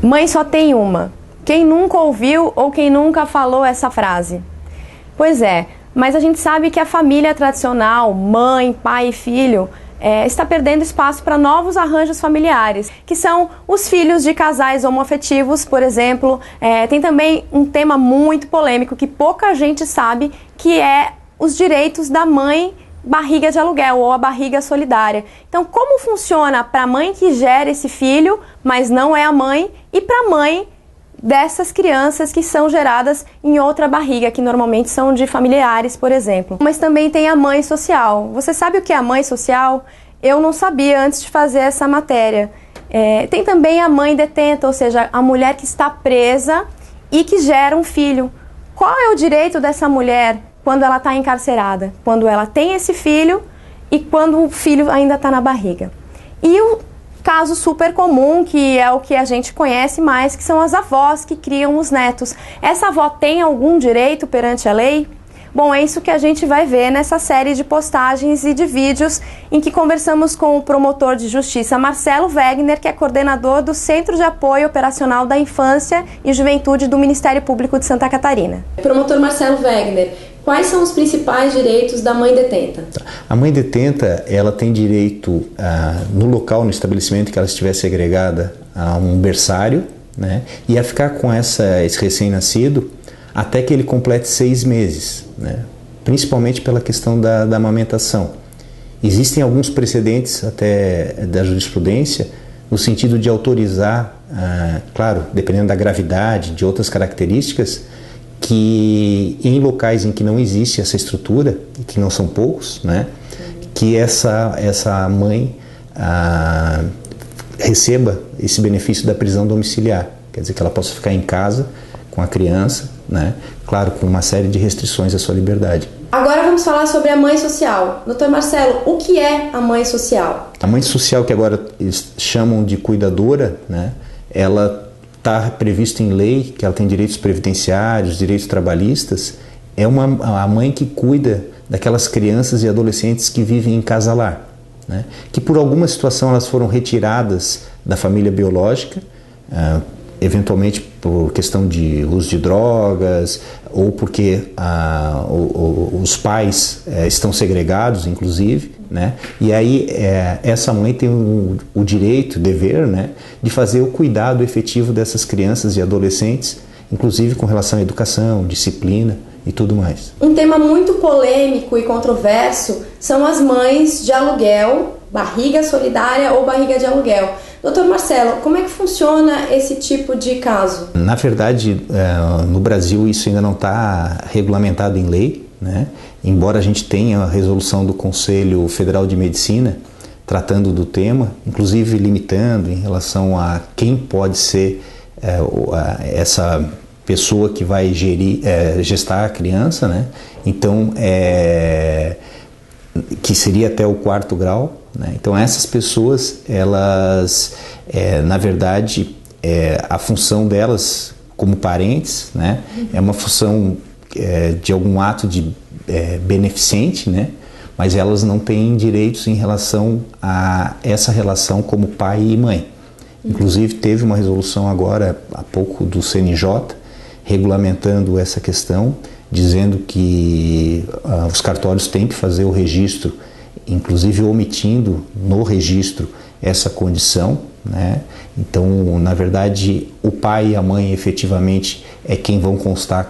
Mãe só tem uma. Quem nunca ouviu ou quem nunca falou essa frase? Pois é, mas a gente sabe que a família tradicional, mãe, pai e filho, está perdendo espaço para novos arranjos familiares, que são os filhos de casais homoafetivos, por exemplo. Tem também um tema muito polêmico que pouca gente sabe, que é os direitos da mãe barriga de aluguel ou a barriga solidária. Então, como funciona para a mãe que gera esse filho, mas não é a mãe, e para a mãe dessas crianças que são geradas em outra barriga, que normalmente são de familiares, por exemplo. Mas também tem a mãe social. Você sabe o que é a mãe social? Eu não sabia antes de fazer essa matéria. Tem também a mãe detenta, ou seja, a mulher que está presa e que gera um filho. Qual é o direito dessa mulher quando ela está encarcerada? Quando ela tem esse filho e quando o filho ainda está na barriga. E o caso super comum, que é o que a gente conhece mais, que são as avós que criam os netos. Essa avó tem algum direito perante a lei? Bom, é isso que a gente vai ver nessa série de postagens e de vídeos em que conversamos com o promotor de justiça Marcelo Wegner, que é coordenador do Centro de Apoio Operacional da Infância e Juventude do Ministério Público de Santa Catarina. Promotor Marcelo Wegner, quais são os principais direitos da mãe detenta? A mãe detenta, ela tem direito, no local, no estabelecimento que ela estiver segregada, a um berçário, né, e a ficar com esse recém-nascido até que ele complete 6 meses, né, principalmente pela questão da amamentação. Existem alguns precedentes até da jurisprudência no sentido de autorizar, claro, dependendo da gravidade, de outras características, que em locais em que não existe essa estrutura, e que não são poucos, né, que essa mãe receba esse benefício da prisão domiciliar. Quer dizer, que ela possa ficar em casa com a criança, né, claro, com uma série de restrições à sua liberdade. Agora vamos falar sobre a mãe social. Doutor Marcelo, o que é a mãe social? A mãe social, que agora eles chamam de cuidadora, né, ela está previsto em lei que ela tem direitos previdenciários, direitos trabalhistas, é a mãe que cuida daquelas crianças e adolescentes que vivem em casa-lar, né? Que por alguma situação elas foram retiradas da família biológica, eventualmente por questão de uso de drogas ou porque os pais estão segregados, inclusive, né? E aí essa mãe tem o direito, o dever, né, de fazer o cuidado efetivo dessas crianças e adolescentes, inclusive com relação à educação, disciplina e tudo mais. Um tema muito polêmico e controverso são as mães de aluguel, barriga solidária ou barriga de aluguel. Doutor Marcelo, como é que funciona esse tipo de caso? Na verdade, no Brasil isso ainda não está regulamentado em lei, né? Embora a gente tenha a resolução do Conselho Federal de Medicina tratando do tema, inclusive limitando em relação a quem pode ser essa pessoa que vai gestar a criança, né? Então, que seria até o 4º grau, né? Então essas pessoas, elas, na verdade, a função delas como parentes, né, é uma função de algum ato de beneficente, né, mas elas não têm direitos em relação a essa relação como pai e mãe. Inclusive teve uma resolução agora há pouco do CNJ regulamentando essa questão, dizendo que os cartórios têm que fazer o registro, inclusive omitindo no registro essa condição, né? Então, na verdade, o pai e a mãe efetivamente é quem vão constar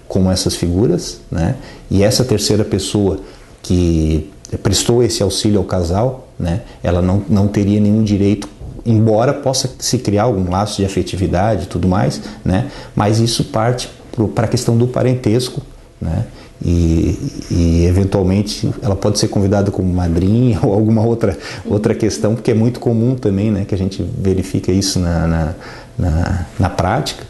como essas figuras, né? E essa terceira pessoa que prestou esse auxílio ao casal, né, ela não teria nenhum direito, embora possa se criar algum laço de afetividade e tudo mais, né? Mas isso parte para a questão do parentesco, né? E eventualmente ela pode ser convidada como madrinha ou alguma outra questão, porque é muito comum também, né, que a gente verifica isso na prática,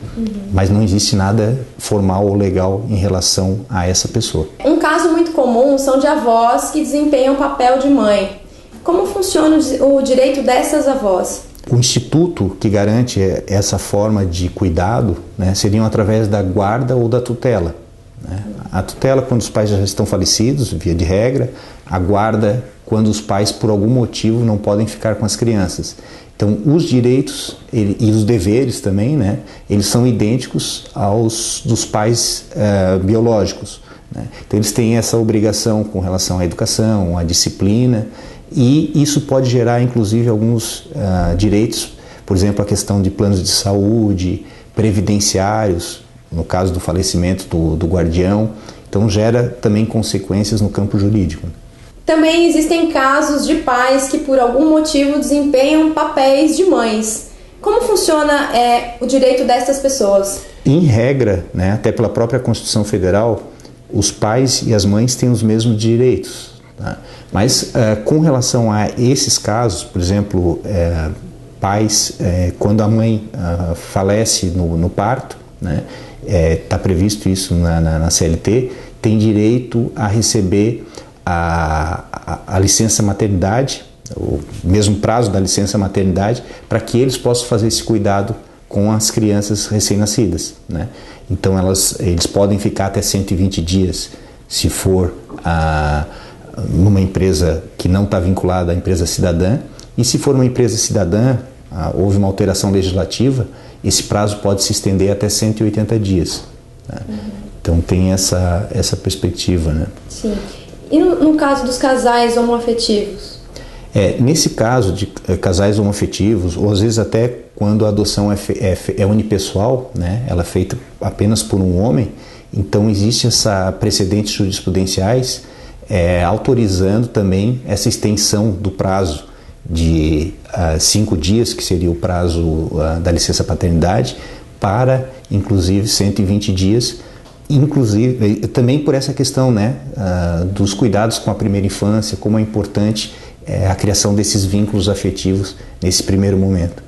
mas não existe nada formal ou legal em relação a essa pessoa. Um caso muito comum são de avós que desempenham o papel de mãe. Como funciona o direito dessas avós? O instituto que garante essa forma de cuidado, né, seriam através da guarda ou da tutela, né? A tutela quando os pais já estão falecidos, via de regra, a guarda quando os pais por algum motivo não podem ficar com as crianças. Então, os direitos e os deveres também, né, eles são idênticos aos dos pais biológicos, né? Então, eles têm essa obrigação com relação à educação, à disciplina, e isso pode gerar, inclusive, alguns direitos, por exemplo, a questão de planos de saúde, previdenciários, no caso do falecimento do guardião. Então, gera também consequências no campo jurídico. Também existem casos de pais que, por algum motivo, desempenham papéis de mães. Como funciona o direito dessas pessoas? Em regra, né, até pela própria Constituição Federal, os pais e as mães têm os mesmos direitos. Tá? Mas, com relação a esses casos, por exemplo, pais, quando a mãe falece no parto, né, está previsto isso na CLT, tem direito a receber a licença maternidade, o mesmo prazo da licença maternidade, para que eles possam fazer esse cuidado com as crianças recém-nascidas, né? Então eles podem ficar até 120 dias se for numa empresa que não está vinculada à empresa cidadã, e se for uma empresa cidadã, houve uma alteração legislativa, esse prazo pode se estender até 180 dias. Né? Então tem essa perspectiva, né? Sim. E no caso dos casais homoafetivos? Nesse caso de casais homoafetivos, ou às vezes até quando a adoção é unipessoal, né, ela é feita apenas por um homem, então existe essa precedentes jurisprudenciais autorizando também essa extensão do prazo de 5 dias, que seria o prazo da licença paternidade, para inclusive 120 dias, inclusive também por essa questão, né, dos cuidados com a primeira infância, como é importante a criação desses vínculos afetivos nesse primeiro momento.